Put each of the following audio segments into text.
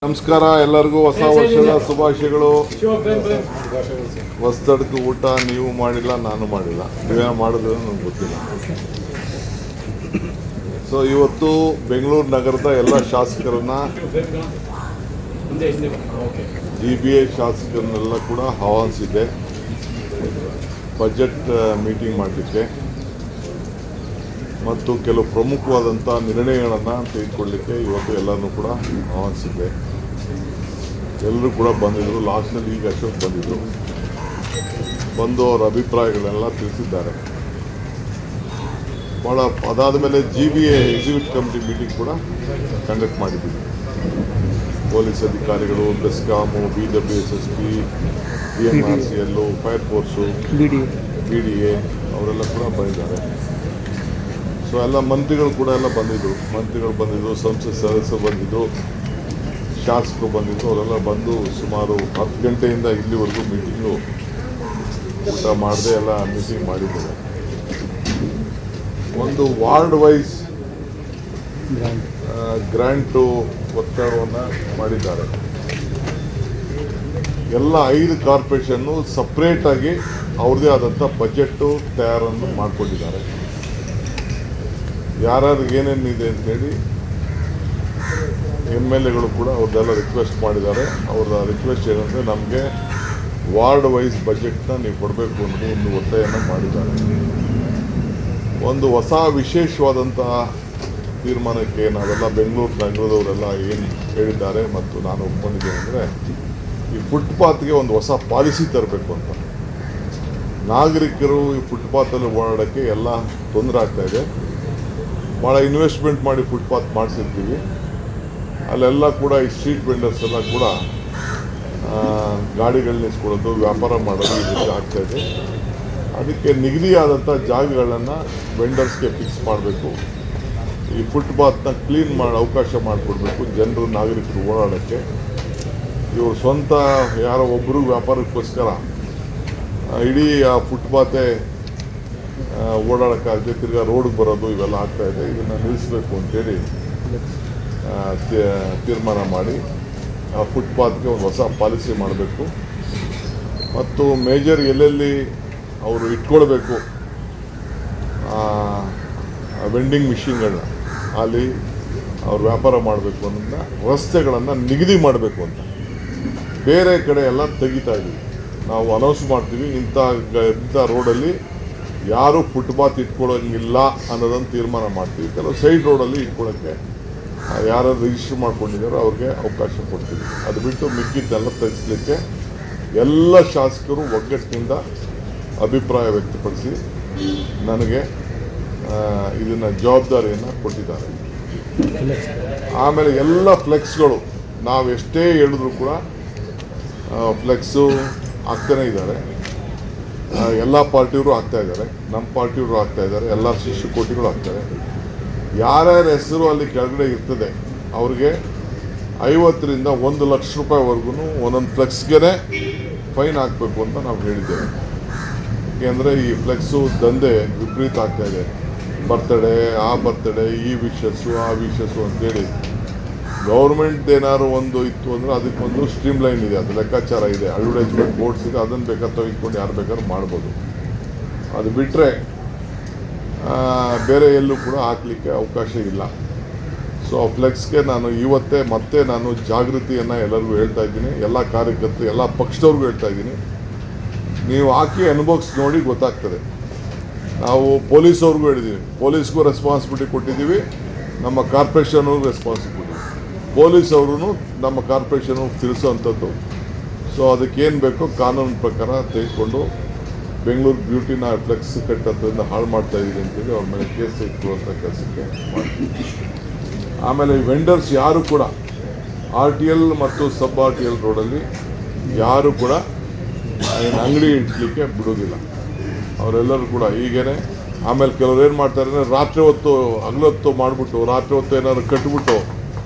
ನಮಸ್ಕಾರ ಎಲ್ಲರಿಗೂ ಹೊಸ ವರ್ಷದ ಶುಭಾಶಯಗಳು. ಹೊಸದಕ್ಕೆ ಊಟ ನೀವು ಮಾಡಿಲ್ಲ, ನಾನು ಮಾಡಿಲ್ಲ, ನೀವೇನೋ ಮಾಡಿದ್ರೆ ನನಗೆ ಗೊತ್ತಿಲ್ಲ. ಸೊ ಇವತ್ತು ಬೆಂಗಳೂರು ನಗರದ ಎಲ್ಲ ಶಾಸಕರನ್ನ GBA ಶಾಸಕರನ್ನೆಲ್ಲ ಕೂಡ ಆಹ್ವಾನಿಸಿದ್ದೆ ಬಜೆಟ್ ಮೀಟಿಂಗ್ ಮಾಡಲಿಕ್ಕೆ ಮತ್ತು ಕೆಲವು ಪ್ರಮುಖವಾದಂಥ ನಿರ್ಣಯಗಳನ್ನು ತೆಗೆದುಕೊಳ್ಳಲಿಕ್ಕೆ ಇವತ್ತು ಎಲ್ಲರನ್ನೂ ಕೂಡ ಆಹ್ವಾನಿಸಿದ್ದೆ. ಎಲ್ಲರೂ ಕೂಡ ಬಂದಿದ್ದರು. ಲಾಸ್ಟ್ನಲ್ಲಿ ಈಗ ಅಶೋಕ್ ಬಂದಿದ್ದರು, ಬಂದು ಅವರ ಅಭಿಪ್ರಾಯಗಳೆಲ್ಲ ತಿಳಿಸಿದ್ದಾರೆ. ಭಾಳ ಅದಾದ ಮೇಲೆ GBA ಎಕ್ಸಿಕ್ಯೂಟಿವ್ ಕಮಿಟಿ ಮೀಟಿಂಗ್ ಕೂಡ ಕಂಡಕ್ಟ್ ಮಾಡಿದ್ದೀವಿ. ಪೊಲೀಸ್ ಅಧಿಕಾರಿಗಳು, BESCOM, BWSSP, BMRCL, fire force, BDA ಅವರೆಲ್ಲ ಕೂಡ ಬಂದಿದ್ದಾರೆ. ಸೊ ಎಲ್ಲ ಮಂತ್ರಿಗಳು ಕೂಡ ಎಲ್ಲ ಬಂದಿದ್ದರು, ಸಂಸತ್ ಸದಸ್ಯರು ಬಂದಿದ್ದರು, ಶಾಸಕರು ಬಂದಿದ್ದರು. ಅವರೆಲ್ಲ ಬಂದು ಸುಮಾರು 10 ಗಂಟೆಯಿಂದ ಇಲ್ಲಿವರೆಗೂ ಮೀಟಿಂಗು ಊಟ ಮಾಡದೆ ಎಲ್ಲ ಮೀಟಿಂಗ್ ಮಾಡಿದ್ದಾರೆ. ಒಂದು ವಾರ್ಡ್ ವೈಸ್ ಗ್ರ್ಯಾಂಟು ಒತ್ತಡವನ್ನು ಮಾಡಿದ್ದಾರೆ. ಎಲ್ಲ 5 ಕಾರ್ಪೊರೇಷನ್ನು ಸಪ್ರೇಟಾಗಿ ಅವ್ರದ್ದೇ ಆದಂಥ ಬಜೆಟ್ಟು ತಯಾರನ್ನು ಮಾಡಿಕೊಂಡಿದ್ದಾರೆ. ಯಾರ್ಯಾರಿಗೆ ಏನೇನಿದೆ ಅಂತೇಳಿ MLAಗಳು ಕೂಡ ಅವ್ರದ್ದೆಲ್ಲ ರಿಕ್ವೆಸ್ಟ್ ಮಾಡಿದ್ದಾರೆ. ಅವರ ರಿಕ್ವೆಸ್ಟ್ ಏನಂದರೆ ನಮಗೆ ವಾರ್ಡ್ ವೈಸ್ ಬಜೆಟ್ನ ನೀವು ಕೊಡಬೇಕು ಅನ್ನೋದು ಒಂದು ಒತ್ತಾಯನ ಮಾಡಿದ್ದಾರೆ. ಒಂದು ಹೊಸ ವಿಶೇಷವಾದಂತಹ ತೀರ್ಮಾನಕ್ಕೆ ನಾವೆಲ್ಲ ಬೆಂಗಳೂರು ನಗರದವರೆಲ್ಲ ಏನು ಹೇಳಿದ್ದಾರೆ ಮತ್ತು ನಾನು ಒಪ್ಕೊಂಡಿದ್ದೇನೆ ಅಂದರೆ ಈ ಫುಟ್ಪಾತ್ಗೆ ಒಂದು ಹೊಸ ಪಾಲಿಸಿ ತರಬೇಕು ಅಂತ. ನಾಗರಿಕರು ಈ ಫುಟ್ಪಾತಲ್ಲಿ ಓಡಾಡೋಕ್ಕೆ ಎಲ್ಲ ತೊಂದರೆ ಆಗ್ತಾಯಿದೆ. ಭಾಳ ಇನ್ವೆಸ್ಟ್ಮೆಂಟ್ ಮಾಡಿ ಫುಟ್ಪಾತ್ ಮಾಡಿಸಿರ್ತೀವಿ, ಅಲ್ಲೆಲ್ಲ ಕೂಡ ಈ ಸ್ಟ್ರೀಟ್ ವೆಂಡರ್ಸ್ ಎಲ್ಲ ಕೂಡ ಗಾಡಿಗಳು ನಿಲ್ಸ್ಕೊಳ್ಳೋದು, ವ್ಯಾಪಾರ ಮಾಡೋದು ಈ ರೀತಿ ಆಗ್ತಾಯಿದೆ. ಅದಕ್ಕೆ ನಿಗದಿಯಾದಂಥ ಜಾಗಗಳನ್ನು ವೆಂಡರ್ಸ್ಗೆ ಫಿಕ್ಸ್ ಮಾಡಬೇಕು. ಈ ಫುಟ್ಪಾತ್ನ ಕ್ಲೀನ್ ಮಾಡಿ ಅವಕಾಶ ಮಾಡಿಕೊಡ್ಬೇಕು ಜನರು, ನಾಗರಿಕರು ಓಡಾಡೋಕ್ಕೆ. ಇವರು ಸ್ವಂತ ಯಾರೋ ಒಬ್ಬರು ವ್ಯಾಪಾರಕ್ಕೋಸ್ಕರ ಇಡೀ ಆ ಫುಟ್ಪಾತೆ ಓಡಾಡೋಕ್ಕಾಗದೆ ತಿರ್ಗಾ ರೋಡ್ಗೆ ಬರೋದು ಇವೆಲ್ಲ ಆಗ್ತಾಯಿದೆ. ಇದನ್ನು ನಿಲ್ಲಿಸಬೇಕು ಅಂತೇಳಿ ತೀರ್ಮಾನ ಮಾಡಿ ಆ ಫುಟ್ಪಾತ್ಗೆ ಒಂದು ಹೊಸ ಪಾಲಿಸಿ ಮಾಡಬೇಕು. ಮತ್ತು ಮೇಜರ್ ಎಲ್ಲೆಲ್ಲಿ ಅವರು ಇಟ್ಕೊಳ್ಬೇಕು ವೆಂಡಿಂಗ್ ಮಿಷಿನ್ಗಳನ್ನ, ಅಲ್ಲಿ ಅವ್ರು ವ್ಯಾಪಾರ ಮಾಡಬೇಕು ಅನ್ನೋದನ್ನ ರಸ್ತೆಗಳನ್ನು ನಿಗದಿ ಮಾಡಬೇಕು ಅಂತ. ಬೇರೆ ಕಡೆ ಎಲ್ಲ ತೆಗಿತಾ ಇದ್ದೀವಿ, ನಾವು ಅನೌನ್ಸ್ ಮಾಡ್ತೀವಿ ಇಂಥ ರೋಡಲ್ಲಿ ಯಾರು ಫುಟ್ಪಾತ್ ಇಟ್ಕೊಳ್ಳೋಂಗಿಲ್ಲ ಅನ್ನೋದನ್ನು ತೀರ್ಮಾನ ಮಾಡ್ತೀವಿ. ಕೆಲವು ಸೈಡ್ ರೋಡಲ್ಲಿ ಇಟ್ಕೊಳ್ಳೋಕ್ಕೆ ಯಾರು ರಿಜಿಸ್ಟರ್ ಮಾಡ್ಕೊಂಡಿದ್ದಾರೋ ಅವ್ರಿಗೆ ಅವಕಾಶ ಕೊಡ್ತೀವಿ. ಅದು ಬಿಟ್ಟು ಮಿಕ್ಕಿದ್ದೆಲ್ಲ ತೆಗೆಸಲಿಕ್ಕೆ ಎಲ್ಲ ಶಾಸಕರು ಒಗ್ಗಟ್ಟಿನಿಂದ ಅಭಿಪ್ರಾಯ ವ್ಯಕ್ತಪಡಿಸಿ ನನಗೆ ಇದನ್ನು ಜವಾಬ್ದಾರಿಯನ್ನು ಕೊಟ್ಟಿದ್ದಾರೆ. ಆಮೇಲೆ ಎಲ್ಲ ಫ್ಲೆಕ್ಸ್ಗಳು ನಾವು ಎಷ್ಟೇ ಹೇಳಿದ್ರು ಕೂಡ ಫ್ಲೆಕ್ಸು ಆಗ್ತಾನೇ ಇದ್ದಾರೆ. ಎಲ್ಲ ಪಾರ್ಟಿಯವರು ಆಗ್ತಾಯಿದ್ದಾರೆ, ನಮ್ಮ ಪಾರ್ಟಿಯವರು ಆಗ್ತಾಯಿದ್ದಾರೆ, ಎಲ್ಲ ಶಿಷ್ಯಕೋಟಿಗಳು ಆಗ್ತಾರೆ. ಯಾರ್ಯಾರ ಹೆಸರು ಅಲ್ಲಿ ಕೆಳಗಡೆ ಇರ್ತದೆ ಅವ್ರಿಗೆ 50ರಿಂದ 1 ಲಕ್ಷ ರೂಪಾಯಿವರೆಗೂ ಒಂದೊಂದು ಫ್ಲೆಕ್ಸ್ಗೆ ಫೈನ್ ಹಾಕಬೇಕು ಅಂತ ನಾವು ಹೇಳಿದ್ದೇವೆ. ಏಕೆಂದರೆ ಈ ಫ್ಲೆಕ್ಸು ದಂಧೆ ವಿಪರೀತ ಆಗ್ತಾಯಿದೆ. ಬರ್ತಡೇ, ಆ ಬರ್ತಡೇ, ಈ ವಿಶಸ್ಸು, ಆ ವಿಶಸ್ಸು ಅಂತೇಳಿ ಗೌರ್ಮೆಂಟ್ ಏನಾದ್ರು ಒಂದು ಇತ್ತು ಅಂದರೆ ಅದಕ್ಕೊಂದು ಸ್ಟ್ರೀಮ್ ಲೈನ್ ಇದೆ, ಅದು ಲೆಕ್ಕಾಚಾರ ಇದೆ, ಅಡ್ವರ್ಟೈಸ್ಮೆಂಟ್ ಬೋರ್ಡ್ಸ್ ಇದೆ, ಅದನ್ನು ಬೇಕಾದ್ರೆ ತೆಗೆದುಕೊಂಡು ಯಾರು ಬೇಕಾದ್ರೂ ಮಾಡ್ಬೋದು. ಅದು ಬಿಟ್ಟರೆ ಬೇರೆ ಎಲ್ಲೂ ಕೂಡ ಹಾಕಲಿಕ್ಕೆ ಅವಕಾಶ ಇಲ್ಲ. ಸೊ ಫ್ಲೆಕ್ಸ್ಗೆ ನಾನು ಇವತ್ತೇ ಮತ್ತೆ ನಾನು ಜಾಗೃತಿಯನ್ನು ಎಲ್ಲರಿಗೂ ಹೇಳ್ತಾ ಇದ್ದೀನಿ, ಎಲ್ಲ ಕಾರ್ಯಕರ್ತರು, ಎಲ್ಲ ಪಕ್ಷದವ್ರಿಗೂ ಹೇಳ್ತಾ ಇದ್ದೀನಿ. ನೀವು ಹಾಕಿ ಅನುಭವಿಸಿ ನೋಡಿ ಗೊತ್ತಾಗ್ತದೆ. ನಾವು ಪೊಲೀಸವ್ರಿಗೂ ಹೇಳಿದ್ದೀವಿ, ಪೊಲೀಸ್ಗೂ ರೆಸ್ಪಾನ್ಸಿಬಿಲಿಟಿ ಕೊಟ್ಟಿದ್ದೀವಿ, ನಮ್ಮ ಕಾರ್ಪೊರೇಷನ್ಗೂ ರೆಸ್ಪಾನ್ಸಿಬಿಲಿಟಿ. ಪೊಲೀಸವ್ರೂ ನಮ್ಮ ಕಾರ್ಪೊರೇಷನ್ಗೆ ತಿಳಿಸೋವಂಥದ್ದು. ಸೊ ಅದಕ್ಕೇನು ಬೇಕೋ ಕಾನೂನು ಪ್ರಕಾರ ತೆಗೆದುಕೊಂಡು ಬೆಂಗಳೂರು ಬ್ಯೂಟಿನ ಫ್ಲೆಕ್ಸ್ ಕಟ್ಟೋದ್ರಿಂದ ಹಾಳು ಮಾಡ್ತಾಯಿದ್ದೀವಿ ಅಂತೇಳಿ ಅವ್ರ ಮೇಲೆ ಕೇಸ್ ಇಟ್ಕೊಳ್ಳುವಂಥ ಕೆಲಸಕ್ಕೆ ಮಾಡ್ತೀವಿ. ಆಮೇಲೆ ವೆಂಡರ್ಸ್ ಯಾರು ಕೂಡ RTL ಮತ್ತು ಸಬ್ RTL ರೋಡಲ್ಲಿ ಯಾರು ಕೂಡ ಅಂಗಡಿ ಇಡಲಿಕ್ಕೆ ಬಿಡೋದಿಲ್ಲ. ಅವರೆಲ್ಲರೂ ಕೂಡ ಹೀಗೇ. ಆಮೇಲೆ ಕೆಲವ್ರು ಏನು ಮಾಡ್ತಾರೆ ಅಂದರೆ ರಾತ್ರಿ ಹೊತ್ತು ಹಗಲೊತ್ತು ಮಾಡಿಬಿಟ್ಟು ರಾತ್ರಿ ಹೊತ್ತು ಏನಾದ್ರು ಕಟ್ಬಿಟ್ಟು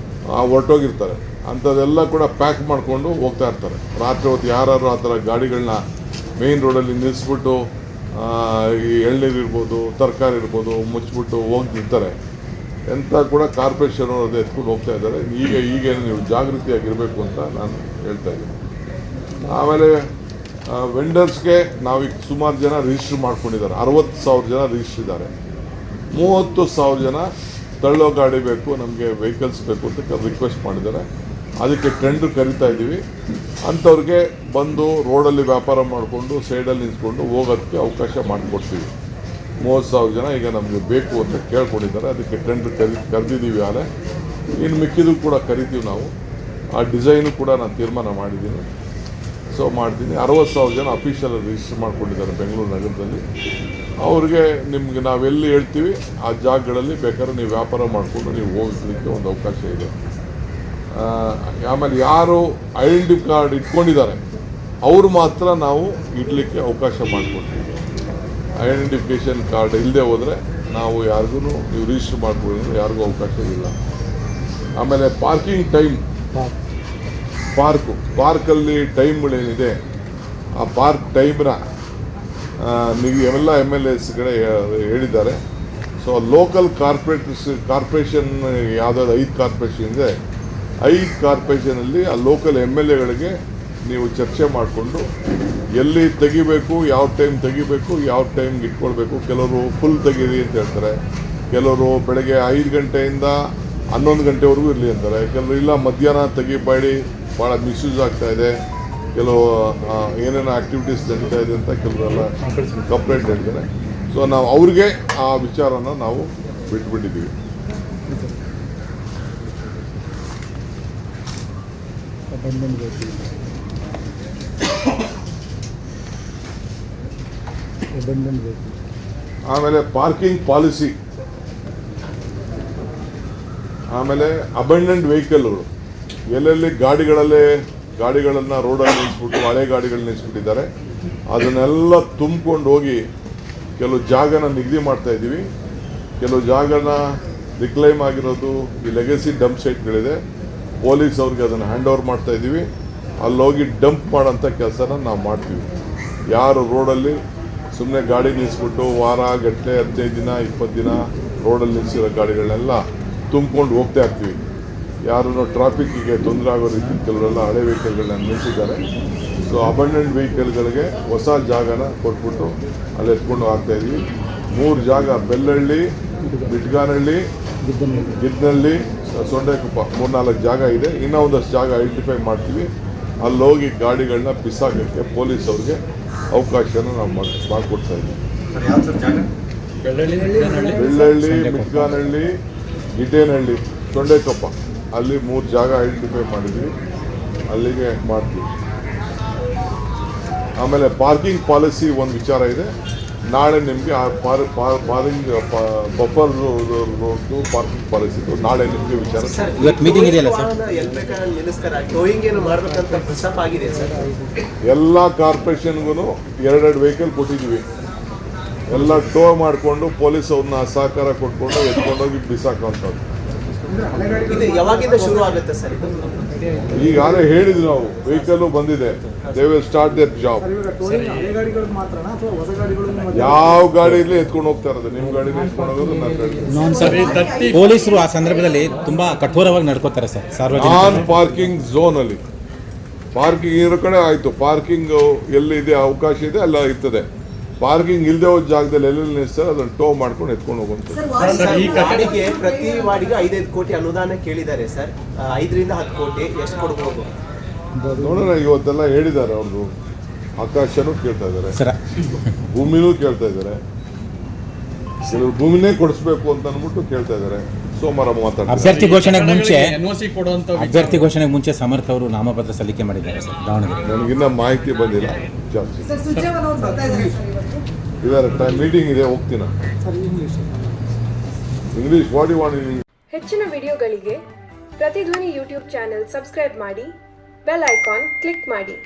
ಹೊರಟೋಗಿರ್ತಾರೆ. ಅಂಥದ್ದೆಲ್ಲ ಕೂಡ ಪ್ಯಾಕ್ ಮಾಡಿಕೊಂಡು ಹೋಗ್ತಾ ಇರ್ತಾರೆ. ರಾತ್ರಿ ಹೊತ್ತು ಯಾರು ಆ ಥರ ಗಾಡಿಗಳನ್ನ ಮೇಯ್ನ್ ರೋಡಲ್ಲಿ ನಿಲ್ಲಿಸ್ಬಿಟ್ಟು ಈ ಎಳ್ನೀರು ಇರ್ಬೋದು, ತರಕಾರಿ ಇರ್ಬೋದು ಮುಚ್ಚಿಬಿಟ್ಟು ಹೋಗ್ತಿರ್ತಾರೆ. ಎಂಥ ಕೂಡ ಕಾರ್ಪೊರೇಷನ್ ಅದು ಎತ್ಕೊಂಡು ಹೋಗ್ತಾ ಇದ್ದಾರೆ. ಈಗ ನೀವು ಜಾಗೃತಿಯಾಗಿರಬೇಕು ಅಂತ ನಾನು ಹೇಳ್ತಾ ಇದ್ದೀನಿ. ಆಮೇಲೆ ವೆಂಡರ್ಸ್ಗೆ ನಾವೀಗ ಸುಮಾರು ಜನ ರಿಜಿಸ್ಟರ್ ಮಾಡ್ಕೊಂಡಿದ್ದಾರೆ. 60,000 ಜನ ರಿಜಿಸ್ಟರ್ ಇದ್ದಾರೆ. 30,000 ಜನ ತಳ್ಳೋ ಗಾಡಿ ಬೇಕು, ನಮಗೆ ವೆಹಿಕಲ್ಸ್ ಬೇಕು ಅಂತ ರಿಕ್ವೆಸ್ಟ್ ಮಾಡಿದ್ದಾರೆ. ಅದಕ್ಕೆ ಟೆಂಡರ್ ಕರಿತಾ ಇದ್ದೀವಿ. ಅಂಥವ್ರಿಗೆ ಬಂದು ರೋಡಲ್ಲಿ ವ್ಯಾಪಾರ ಮಾಡಿಕೊಂಡು ಸೈಡಲ್ಲಿ ನಿಂತ್ಕೊಂಡು ಹೋಗೋದಕ್ಕೆ ಅವಕಾಶ ಮಾಡಿಕೊಡ್ತೀವಿ. 30,000 ಜನ ಈಗ ನಮಗೆ ಬೇಕು ಅಂತ ಕೇಳ್ಕೊಂಡಿದ್ದಾರೆ. ಅದಕ್ಕೆ ಟೆಂಡರ್ ಕರೆದಿದ್ದೀವಿ. ಆಲೆ ಇನ್ನು ಮಿಕ್ಕಿದ್ದು ಕೂಡ ಕರಿತೀವಿ ನಾವು. ಆ ಡಿಸೈನು ಕೂಡ ನಾನು ತೀರ್ಮಾನ ಮಾಡಿದ್ದೀನಿ. ಸೊ ಮಾಡ್ತೀನಿ. 60,000 ಜನ ಅಫಿಷಿಯಲ್ ರಿಜಿಸ್ಟರ್ ಮಾಡ್ಕೊಂಡಿದ್ದಾರೆ ಬೆಂಗಳೂರು ನಗರದಲ್ಲಿ. ಅವ್ರಿಗೆ ನಿಮಗೆ ನಾವೆಲ್ಲಿ ಹೇಳ್ತೀವಿ ಆ ಜಾಗಗಳಲ್ಲಿ ಬೇಕಾದ್ರೆ ನೀವು ವ್ಯಾಪಾರ ಮಾಡಿಕೊಂಡು ನೀವು ಹೋಗಲಿಕ್ಕೆ ಒಂದು ಅವಕಾಶ ಇದೆ. ಆಮೇಲೆ ಯಾರು ಐಡೆಂಟಿ ಕಾರ್ಡ್ ಇಟ್ಕೊಂಡಿದ್ದಾರೆ ಅವರು ಮಾತ್ರ ನಾವು ಇಡಲಿಕ್ಕೆ ಅವಕಾಶ ಮಾಡಿಕೊಡ್ತೀವಿ. ಐಡೆಂಟಿಫಿಕೇಷನ್ ಕಾರ್ಡ್ ಇಲ್ಲದೆ ಹೋದರೆ ನಾವು ಯಾರಿಗೂ ನೀವು ರಿಜಿಸ್ಟರ್ ಮಾಡ್ಕೊಳ್ಳೋದು ಯಾರಿಗೂ ಅವಕಾಶ ಇಲ್ಲ. ಆಮೇಲೆ ಪಾರ್ಕಿಂಗ್ ಟೈಮ್, ಪಾರ್ಕಲ್ಲಿ ಟೈಮ್ಗಳೇನಿದೆ ಆ ಪಾರ್ಕ್ ಟೈಮ್ನ ನೀವು ಎಲ್ಲ MLAಸ್ಗಳೇ ಹೇಳಿದ್ದಾರೆ. ಸೊ ಲೋಕಲ್ ಕಾರ್ಪೊರೇಷನ್ ಯಾವುದಾದ್ರು 5 ಕಾರ್ಪೊರೇಷನ್ ಇದೆ. 5 ಕಾರ್ಪೊರೇಷನಲ್ಲಿ ಆ ಲೋಕಲ್ MLAಗಳಿಗೆ ನೀವು ಚರ್ಚೆ ಮಾಡಿಕೊಂಡು ಎಲ್ಲಿ ತೆಗಿಬೇಕು, ಯಾವ ಟೈಮ್ ತೆಗಿಬೇಕು, ಯಾವ ಟೈಮ್ಗೆ ಇಟ್ಕೊಳ್ಬೇಕು. ಕೆಲವರು ಫುಲ್ ತೆಗೀರಿ ಅಂತ ಹೇಳ್ತಾರೆ, ಕೆಲವರು ಬೆಳಗ್ಗೆ 5 ಗಂಟೆಯಿಂದ 11 ಗಂಟೆವರೆಗೂ ಇರಲಿ ಅಂತಾರೆ, ಕೆಲವರು ಇಲ್ಲ ಮಧ್ಯಾಹ್ನ ತೆಗಿಬೇಡಿ ಭಾಳ ಮಿಸ್ಯೂಸ್ ಆಗ್ತಾ ಇದೆ, ಕೆಲವು ಏನೇನೋ ಆ್ಯಕ್ಟಿವಿಟೀಸ್ ನಡೀತಾ ಇದೆ ಅಂತ ಕೆಲವರೆಲ್ಲ ಕಂಪ್ಲೇಂಟ್ ಹೇಳ್ತಾರೆ. ಸೊ ನಾವು ಅವ್ರಿಗೆ ಆ ವಿಚಾರನ ನಾವು ಬಿಟ್ಬಿಟ್ಟಿದ್ದೀವಿ. ಆಮೇಲೆ ಪಾರ್ಕಿಂಗ್ ಪಾಲಿಸಿ, ಆಮೇಲೆ ಅಬಂಡೆಂಟ್ ವೆಹಿಕಲ್ಗಳು ಎಲ್ಲೆಲ್ಲಿ ಗಾಡಿಗಳನ್ನು ರೋಡಲ್ಲಿ ನಿಲ್ಲಿಸ್ಬಿಟ್ಟು ಹಳೆ ಗಾಡಿಗಳನ್ನ ನಿಲ್ಲಿಸ್ಬಿಟ್ಟಿದ್ದಾರೆ ಅದನ್ನೆಲ್ಲ ತುಂಬಿಕೊಂಡು ಹೋಗಿ ಕೆಲವು ಜಾಗನ ನಿಗದಿ ಮಾಡ್ತಾ ಇದ್ದೀವಿ. ಕೆಲವು ಜಾಗನ ರಿಕ್ಲೈಮ್ ಆಗಿರೋದು ಈ ಲೆಗಸಿ ಡಂಪ್ ಸೈಟ್ಗಳಿದೆ, ಪೊಲೀಸ್ ಅವ್ರಿಗೆ ಅದನ್ನು ಹ್ಯಾಂಡ್ ಓವರ್ ಮಾಡ್ತಾ ಇದ್ದೀವಿ. ಅಲ್ಲೋಗಿ ಡಂಪ್ ಮಾಡೋಂಥ ಕೆಲಸನ ನಾವು ಮಾಡ್ತೀವಿ. ಯಾರು ರೋಡಲ್ಲಿ ಸುಮ್ಮನೆ ಗಾಡಿ ನಿಲ್ಲಿಸ್ಬಿಟ್ಟು ವಾರ ಗಟ್ಟಲೆ 15 ದಿನ 20 ದಿನ ರೋಡಲ್ಲಿ ನಿಲ್ಲಿಸಿರೋ ಗಾಡಿಗಳನ್ನೆಲ್ಲ ತುಂಬಿಕೊಂಡು ಹೋಗ್ತಾ ಇರ್ತೀವಿ. ಯಾರೂ ಟ್ರಾಫಿಕ್ಕಿಗೆ ತೊಂದರೆ ಆಗೋ ರೀತಿ ಕೆಲವರೆಲ್ಲ ಹಳೆ ವೆಹಿಕಲ್ಗಳನ್ನ ನಿಲ್ಲಿಸಿದ್ದಾರೆ. ಸೊ ಅಬಂಡೆಂಟ್ ವೆಹಿಕಲ್ಗಳಿಗೆ ಹೊಸ ಜಾಗನ ಕೊಟ್ಬಿಟ್ಟು ಅಲ್ಲಿ ಎತ್ಕೊಂಡು ಹಾಕ್ತಾಯಿದ್ವಿ. 3 ಜಾಗ ಬೆಲ್ಲಹಳ್ಳಿ, ಬಿಟ್ಗಾನಹಳ್ಳಿ, ಗಿದ್ನಹಳ್ಳಿ, ಸೊಂಡೆಕೊಪ್ಪ 3-4 ಜಾಗ ಇದೆ. ಇನ್ನೂ ಒಂದಷ್ಟು ಜಾಗ ಐಡೆಂಟಿಫೈ ಮಾಡ್ತೀವಿ. ಅಲ್ಲೋಗಿ ಗಾಡಿಗಳನ್ನ ಬಿಸಾಕೋಕ್ಕೆ ಪೊಲೀಸ್ ಅವ್ರಿಗೆ ಅವಕಾಶನ ನಾವು ಮಾಡಿಕೊಡ್ತಾ ಇದ್ದೀವಿ. ಬೆಳ್ಳಹಳ್ಳಿ, ಬಿಟ್ಗಾನಹಳ್ಳಿ, ಗಿಡ್ಡೇನಹಳ್ಳಿ, ಸೊಂಡೆಕೊಪ್ಪ ಅಲ್ಲಿ 3 ಜಾಗ ಐಡೆಂಟಿಫೈ ಮಾಡಿದ್ವಿ, ಅಲ್ಲಿಗೆ ಮಾಡ್ತೀವಿ. ಆಮೇಲೆ ಪಾರ್ಕಿಂಗ್ ಪಾಲಿಸಿ ಒಂದು ವಿಚಾರ ಇದೆ. ನಾಳೆ ನಿಮಗೆ ಆ ಬಫರ್ ಪಾರ್ಕಿಂಗ್ ಪಾಲಿಸಿ ನಾಳೆ ನಿಮಗೆ ವಿಚಾರ ಮೀಟಿಂಗ್ ಇದೆಯಲ್ಲ ಸರ್. ಎಲ್ಲ ಕಾರ್ಪೊರೇಷನ್ಗೂ 2 ವೆಹಿಕಲ್ ಕೊಟ್ಟಿದ್ದೀವಿ. ಎಲ್ಲ ಟೋ ಮಾಡಿಕೊಂಡು ಪೊಲೀಸ್ ಅವ್ರನ್ನ ಸಹಕಾರ ಕೊಟ್ಕೊಂಡು ಎತ್ಕೊಂಡೋಗಿ ಬಿಸಾಕೋಂಥದ್ದು. ಯಾವಾಗಿಂದ ಶುರು ಆಗುತ್ತೆ ಸರ್? ಈಗಾಗಲೇ ಹೇಳಿದ್ವಿ ನಾವು, ವೆಹಿಕಲ್ ಬಂದಿದೆ, they will start there job. ಯಾವ ಗಾಡಿ ಇರಲಿ ಎತ್ಕೊಂಡು ಹೋಗ್ತಾ ಇರೋದು, ನಿಮ್ಮ ಗಾಡಿ ಎತ್ಕೊಂಡು ಹೋಗೋದು ನನ್ನ ಗಾಡಿ. ಪೊಲೀಸರು ಆ ಸಂದರ್ಭದಲ್ಲಿ ತುಂಬಾ ಕಠೋರವಾಗಿ ನಡ್ಕೋತಾರೆ ಸರ್. ನಾನ್ ಪಾರ್ಕಿಂಗ್ ಝೋನ್ ಅಲ್ಲಿ ಪಾರ್ಕಿಂಗ್ ಇರೋ ಕಡೆ ಆಯ್ತು, ಪಾರ್ಕಿಂಗ್ ಎಲ್ಲಿದೆ ಅವಕಾಶ ಇದೆ ಅಲ್ಲ ಇರ್ತದೆ. ಪಾರ್ಕಿಂಗ್ ಇಲ್ಲದೆ ಹೋದ ಜಾಗದಲ್ಲಿ ಎಲ್ಲೆಲ್ಲಿ ನಿಲ್ಲಿಸ್ತಾರೆ ಅದನ್ನು ಟೋ ಮಾಡ್ಕೊಂಡು ಎತ್ಕೊಂಡು ಹೋಗುವಂತ. ಪ್ರತಿ ವಾರ್ಡಿಗೆ 5-5 ಕೋಟಿ ಅನುದಾನ ಕೇಳಿದ್ದಾರೆ ಸರ್. 5ರಿಂದ 10 ಕೋಟಿ ಎಷ್ಟು ಕೊಡ್ಬೋದು ನೋಡೋಣ. ಇವತ್ತೆಲ್ಲ ಹೇಳಿದ್ದಾರೆ, ಅವ್ರದ್ದು ಆಕಾಶನೂ ಕೇಳ್ತಾ ಇದ್ದಾರೆ, ಭೂಮಿನೂ ಕೇಳ್ತಾ ಇದ್ದಾರೆ, ಕೆಲವರು ಭೂಮಿನೇ ಕೊಡಿಸ್ಬೇಕು ಅಂತ ಅಂದ್ಬಿಟ್ಟು ಕೇಳ್ತಾ ಇದ್ದಾರೆ. ಸೋಮವಾರ ಮಾತಾಡ್ತಾರೆ. ಅಭ್ಯರ್ಥಿ ಘೋಷಣೆಗೆ ಮುಂಚೆ ಸಮರ್ಥ ಅವರು ನಾಮಪತ್ರ ಸಲ್ಲಿಕೆ ಮಾಡಿದ್ದಾರೆ ಸರ್ ದಾವಣಗೆರೆ. ನನಗಿನ್ನ ಮಾಹಿತಿ ಬಂದಿಲ್ಲ ಜಾಸ್ತಿ. ಇದಾರೆ, ಮೀಟಿಂಗ್ ಇದೆ, ಹೋಗ್ತೀನ. English what you want. ಹೆಚ್ಚಿನ ವಿಡಿಯೋಗಳಿಗೆ ಪ್ರತಿಧ್ವನಿ ಯೂಟ್ಯೂಬ್ ಚಾನೆಲ್ ಸಬ್ಸ್ಕ್ರೈಬ್ ಮಾಡಿ, ಬೆಲ್ ಐಕಾನ್ ಕ್ಲಿಕ್ ಮಾಡಿ.